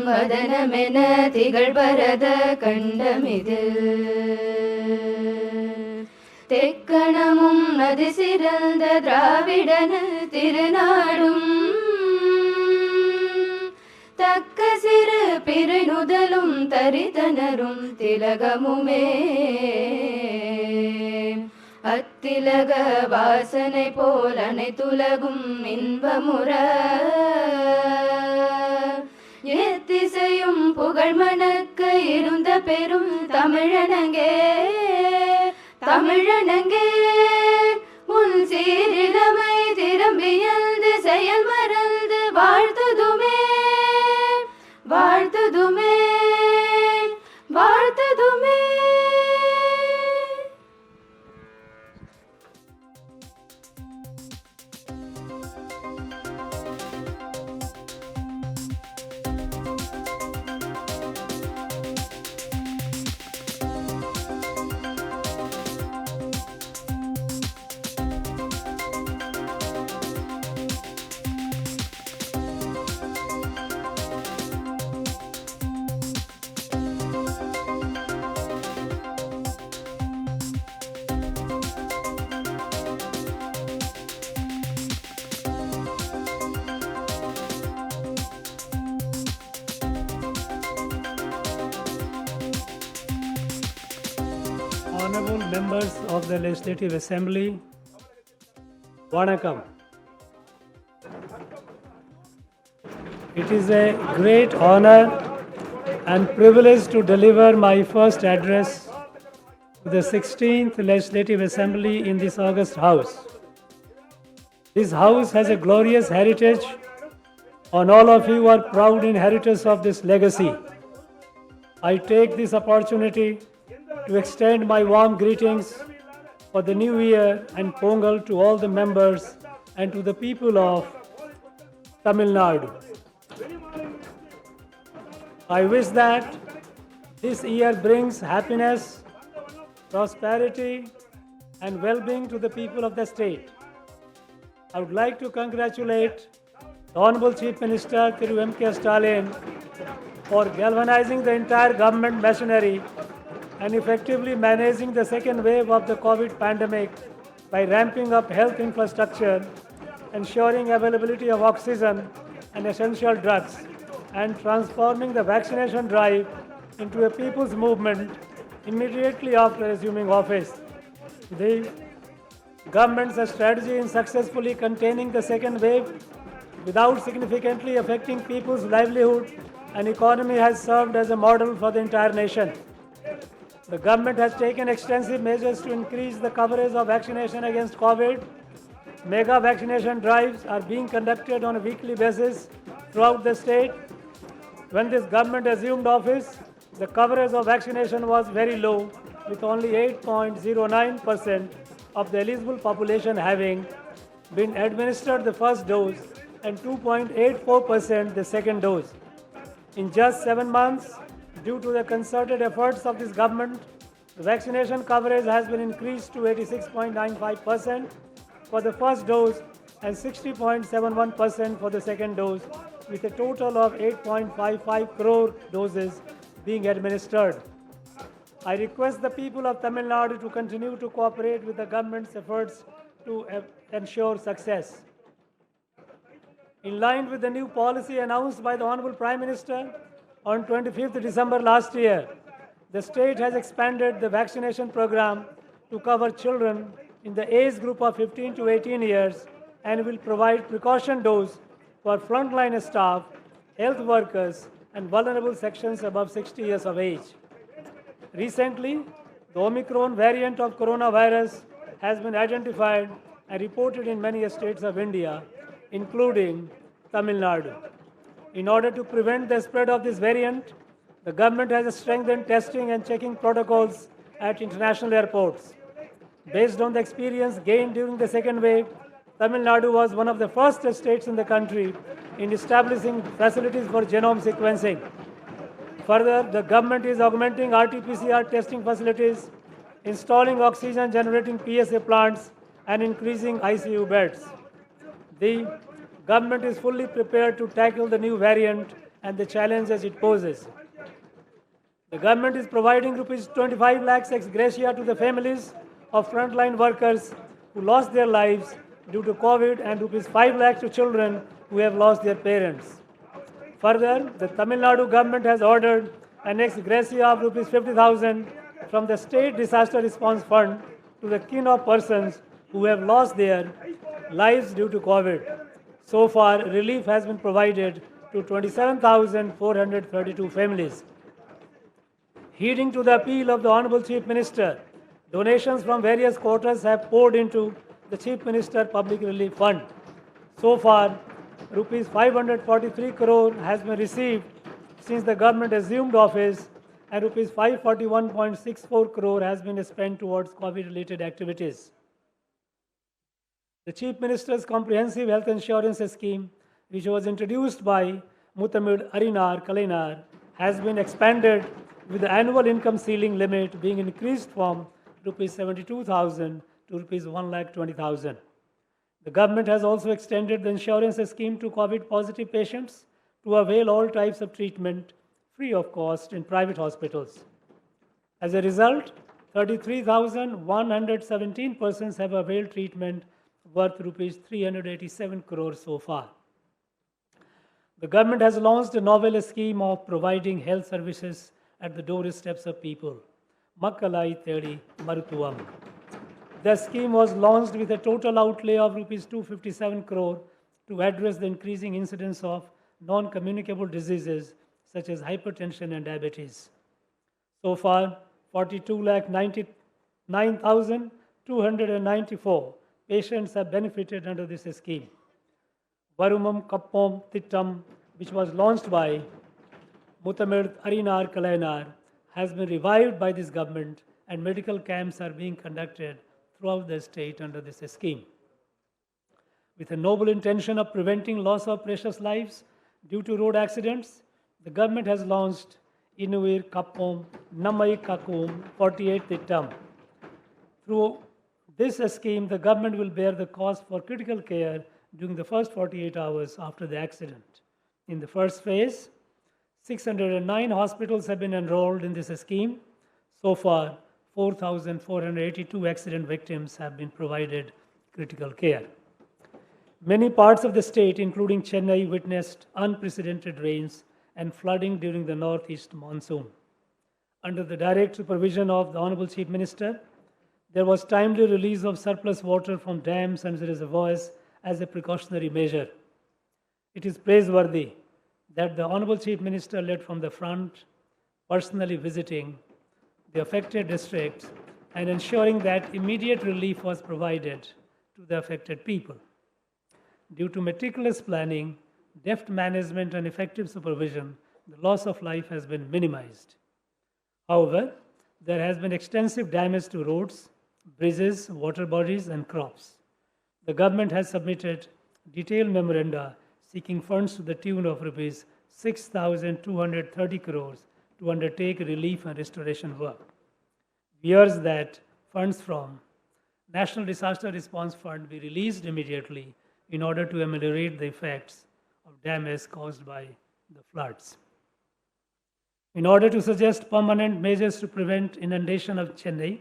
வதனமென திகழ்பரத கண்டமிதில் தெக்கணமும் நதி சிறந்த திராவிடன திருநாடும் தக்க சிறு பிறை நுதலும் தரிதனரும் திலகமுமே அத்திலக வாசனை போல் அனைத்துலகும் இன்பமுற எத்திசையும் புகழ் மணக்க இருந்த பெரும் தமிழனங்கே தமிழனங்கே உன் சீரிழமை திரும்பியந்து செயல் மறந்து வாழ்த்துதுமே வாழ்த்துதுமே வாழ்த்துதுமே. Honorable members of the Legislative Assembly, Vanakkam. It is a great honor and privilege to deliver my first address to the 16th Legislative Assembly in this august House. This House has a glorious heritage, and all of you are proud inheritors of this legacy. I take this opportunity to extend my warm greetings for the new year and Pongal to all the members and to the people of Tamil Nadu. I wish that this year brings happiness, prosperity, and well-being to the people of the state. I would like to congratulate the Honorable Chief Minister Thiru M.K. Stalin for galvanizing the entire government machinery and effectively managing the second wave of the COVID pandemic by ramping up health infrastructure, ensuring availability of oxygen and essential drugs, and transforming the vaccination drive into a people's movement immediately after assuming office. The government's strategy in successfully containing the second wave without significantly affecting people's livelihood and economy has served as a model for the entire nation. The government has taken extensive measures to increase the coverage of vaccination against COVID. Mega vaccination drives are being conducted on a weekly basis throughout the state. When this government assumed office, the coverage of vaccination was very low, with only 8.09% of the eligible population having been administered the first dose and 2.84% the second dose. In just 7 months, due to the concerted efforts of this government, the vaccination coverage has been increased to 86.95% for the first dose and 60.71% for the second dose, with a total of 8.55 crore doses being administered. I request the people of Tamil Nadu to continue to cooperate with the government's efforts to ensure success. In line with the new policy announced by the Honorable Prime Minister on 25th December last year, the state has expanded the vaccination program to cover children in the age group of 15 to 18 years and will provide precaution dose for frontline staff, health workers, and vulnerable sections above 60 years of age. Recently, the Omicron variant of coronavirus has been identified and reported in many states of India, including Tamil Nadu. In order to prevent the spread of this variant, the government has strengthened testing and checking protocols at international airports. Based on the experience gained during the second wave, Tamil Nadu was one of the first states in the country in establishing facilities for genome sequencing. Further, the government is augmenting RT-PCR testing facilities, installing oxygen-generating PSA plants, and increasing ICU beds. The government is fully prepared to tackle the new variant and the challenges it poses. The government is providing rupees 25 lakhs ex gratia to the families of frontline workers who lost their lives due to COVID and rupees 5 lakhs to children who have lost their parents. Further, the Tamil Nadu government has ordered an ex gratia of rupees 50,000 from the State Disaster Response Fund to the kin of persons who have lost their lives due to COVID. So far, relief has been provided to 27,432 families. Heeding to the appeal of the Honorable Chief Minister, donations from various quarters have poured into the Chief Minister Public Relief Fund. So far, rupees 543 crore has been received since the government assumed office, and rupees 541.64 crore has been spent towards COVID-related activities. The Chief Minister's Comprehensive Health Insurance Scheme, which was introduced by Muthamid Arinar Kalainar, has been expanded with the annual income ceiling limit being increased from rupees 72,000 to rupees 1,20,000. The government has also extended the insurance scheme to COVID-positive patients to avail all types of treatment free of cost in private hospitals. As a result, 33,117 persons have availed treatment worth rupees 387 crores so far. The government has launched a novel scheme of providing health services at the doorsteps of people, Makkalai Thedi Marutuvam. The scheme was launched with a total outlay of rupees 257 crore to address the increasing incidence of non-communicable diseases such as hypertension and diabetes. So far, 42,99,294 patients have benefited under this scheme. Varumam Kappom Tittam, which was launched by Muthamid Arinar Kalainar, has been revived by this government, and medical camps are being conducted throughout the state under this scheme. With a noble intention of preventing loss of precious lives due to road accidents, the government has launched Inuir Kappom Namai Kakum 48 Tittam. Through this scheme, the government will bear the cost for critical care during the first 48 hours after the accident. In the first phase, 609 hospitals have been enrolled in this scheme. So far, 4,482 accident victims have been provided critical care. Many parts of the state, including Chennai, witnessed unprecedented rains and flooding during the northeast monsoon. Under the direct supervision of the Honorable Chief Minister, there was timely release of surplus water from dams and reservoirs as a precautionary measure. It is praiseworthy that the Honorable Chief Minister led from the front, personally visiting the affected districts and ensuring that immediate relief was provided to the affected people. Due to meticulous planning, deft management, and effective supervision, the loss of life has been minimized. However, there has been extensive damage to roads, bridges, water bodies, and crops. The government has submitted detailed memoranda seeking funds to the tune of rupees 6,230 crores to undertake relief and restoration work. We urge that funds from National Disaster Response Fund be released immediately in order to ameliorate the effects of damage caused by the floods. In order to suggest permanent measures to prevent inundation of Chennai,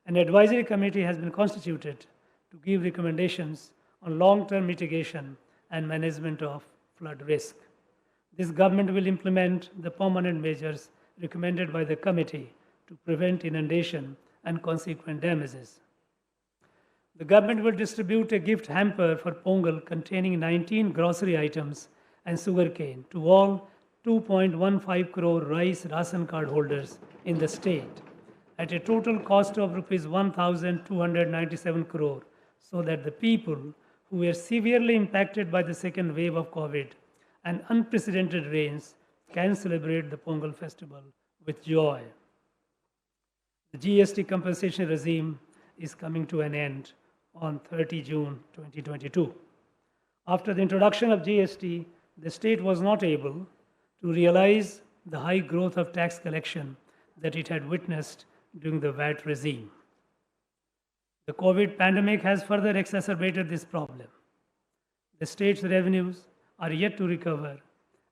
an advisory committee has been constituted to give recommendations on long-term mitigation and management of flood risk. This government will implement the permanent measures recommended by the committee to prevent inundation and consequent damages. The government will distribute a gift hamper for Pongal containing 19 grocery items and sugarcane to all 2.15 crore rice ration card holders in the state at a total cost of rupees 1,297 crore, so that the people who were severely impacted by the second wave of COVID and unprecedented rains can celebrate the Pongal festival with joy. The GST compensation regime is coming to an end on 30 June 2022. After the introduction of GST, the state was not able to realize the high growth of tax collection that it had witnessed during the VAT regime. The COVID pandemic has further exacerbated this problem. The state's revenues are yet to recover,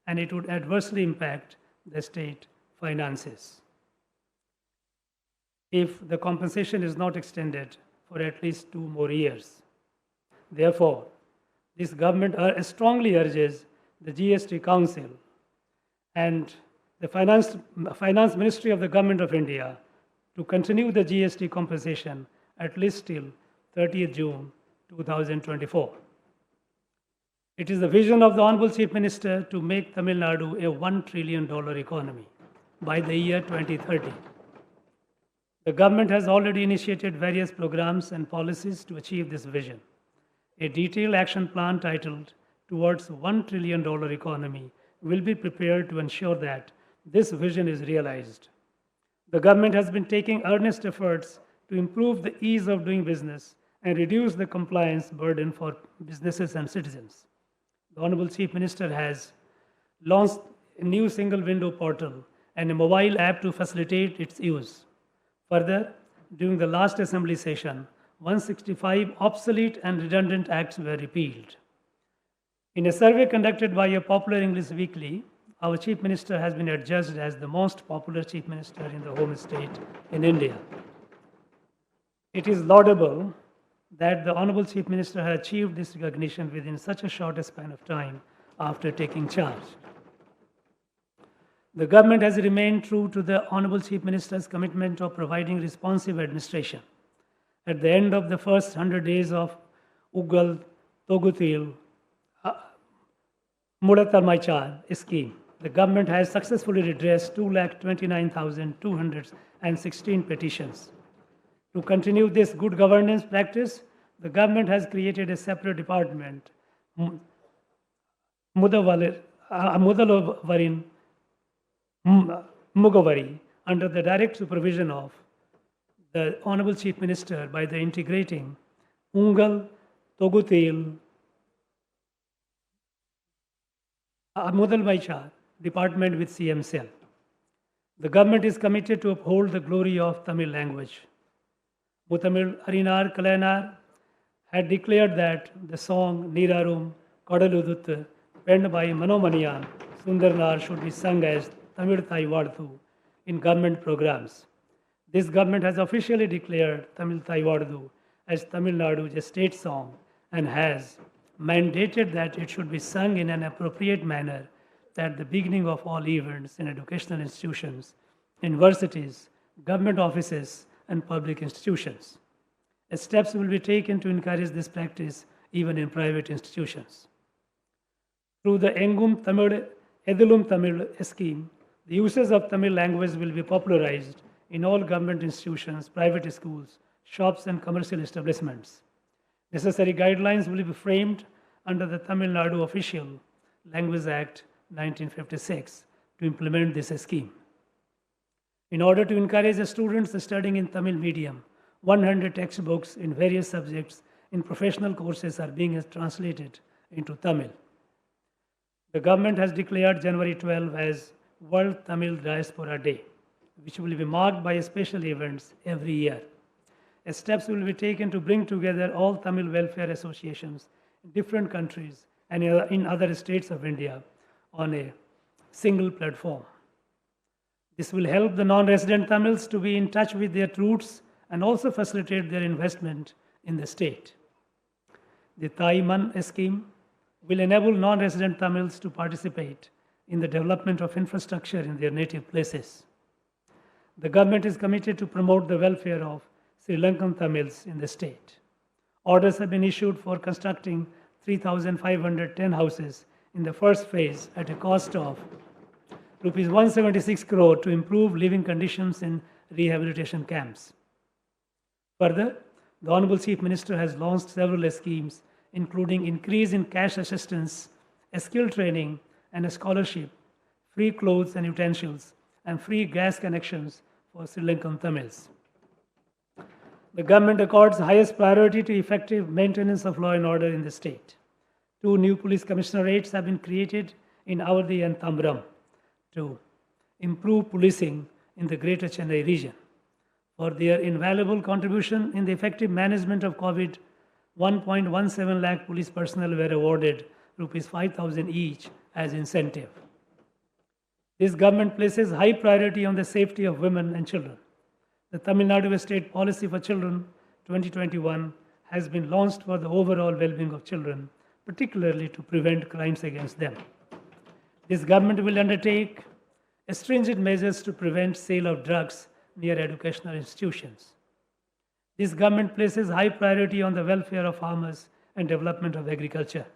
and it would adversely impact the state finances if the compensation is not extended for at least 2 more years. Therefore, this government strongly urges the GST Council and the Finance Ministry of the Government of India to continue the GST compensation at least till 30th June 2024. It is the vision of the Honorable Chief Minister to make Tamil Nadu a $1 trillion economy by the year 2030. The government has already initiated various programs and policies to achieve this vision. A detailed action plan titled Towards $1 trillion economy will be prepared to ensure that this vision is realized. The government has been taking earnest efforts to improve the ease of doing business and reduce the compliance burden for businesses and citizens. The Honorable Chief Minister has launched a new single window portal and a mobile app to facilitate its use. Further, during the last assembly session, 165 obsolete and redundant acts were repealed. In a survey conducted by a popular English weekly, our Chief Minister has been adjudged as the most popular Chief Minister in the home state in India. It is laudable that the Honorable Chief Minister has achieved this recognition within such a short span of time after taking charge. The government has remained true to the Honorable Chief Minister's commitment of providing responsive administration. At the end of the first 100 days of Uggal Togutil Mudatarmaichar scheme, the government has successfully redressed 229,216 petitions. To continue this good governance practice, the government has created a separate department, Mudalavarin Mugavari, under the direct supervision of the Honorable Chief Minister by the integrating Ungal Togutil Mudalmaichar department with CM Cell. The government is committed to uphold the glory of Tamil language. Muthamil Arinar Kalanar had declared that the song Nirarum Kadaludut, penned by Manomaniyan Sundarnar, should be sung as Tamil Thai Vardu in government programs. This government has officially declared Tamil Thai Vardu as Tamil Nadu's state song and has mandated that it should be sung in an appropriate manner at the beginning of all events in educational institutions, universities, government offices, and public institutions. Steps will be taken to encourage this practice even in private institutions. Through the Engum Tamil Edulum Tamil scheme, the uses of Tamil language will be popularized in all government institutions, private schools, shops, and commercial establishments. Necessary guidelines will be framed under the Tamil Nadu Official Language Act 1956 to implement this scheme. In order to encourage the students studying in Tamil medium, 100 textbooks in various subjects in professional courses are being translated into Tamil. The government has declared January 12 as World Tamil Diaspora Day, which will be marked by special events every year. Steps will be taken to bring together all Tamil welfare associations in different countries and in other states of India on a single platform. This will help the non-resident Tamils to be in touch with their roots and also facilitate their investment in the state. The Thai Man scheme will enable non-resident Tamils to participate in the development of infrastructure in their native places. The government is committed to promote the welfare of Sri Lankan Tamils in the state. Orders have been issued for constructing 3,510 houses in the first phase at a cost of Rs 176 crore to improve living conditions in rehabilitation camps. Further, the Honorable Chief Minister has launched several schemes, including increase in cash assistance, a skill training, and a scholarship, free clothes and utensils, and free gas connections for Sri Lankan Tamils. The government accords highest priority to effective maintenance of law and order in the state. 2 new police commissionerates have been created in Awadhi and Tambaram to improve policing in the Greater Chennai region. For their invaluable contribution in the effective management of COVID, 1.17 lakh police personnel were awarded Rs 5,000 each as incentive. This government places high priority on the safety of women and children. The Tamil Nadu State Policy for Children 2021 has been launched for the overall well-being of children, particularly to prevent crimes against them. This government will undertake stringent measures to prevent sale of drugs near educational institutions. This government places high priority on the welfare of farmers and development of agriculture.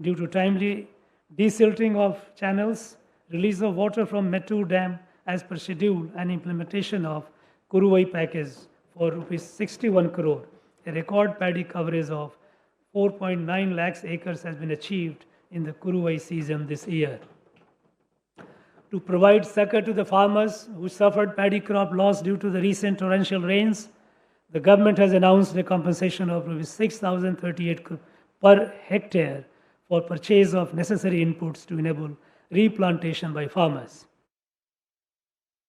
Due to timely desilting of channels, release of water from Mettur Dam as per schedule, and implementation of Kuruvai package for rupees 61 crore, a record paddy coverage of 4.9 lakhs acres has been achieved in the Kuruvai season this year. To provide succor to the farmers who suffered paddy crop loss due to the recent torrential rains, the government has announced a compensation of rupees 6,038 per hectare for purchase of necessary inputs to enable replantation by farmers.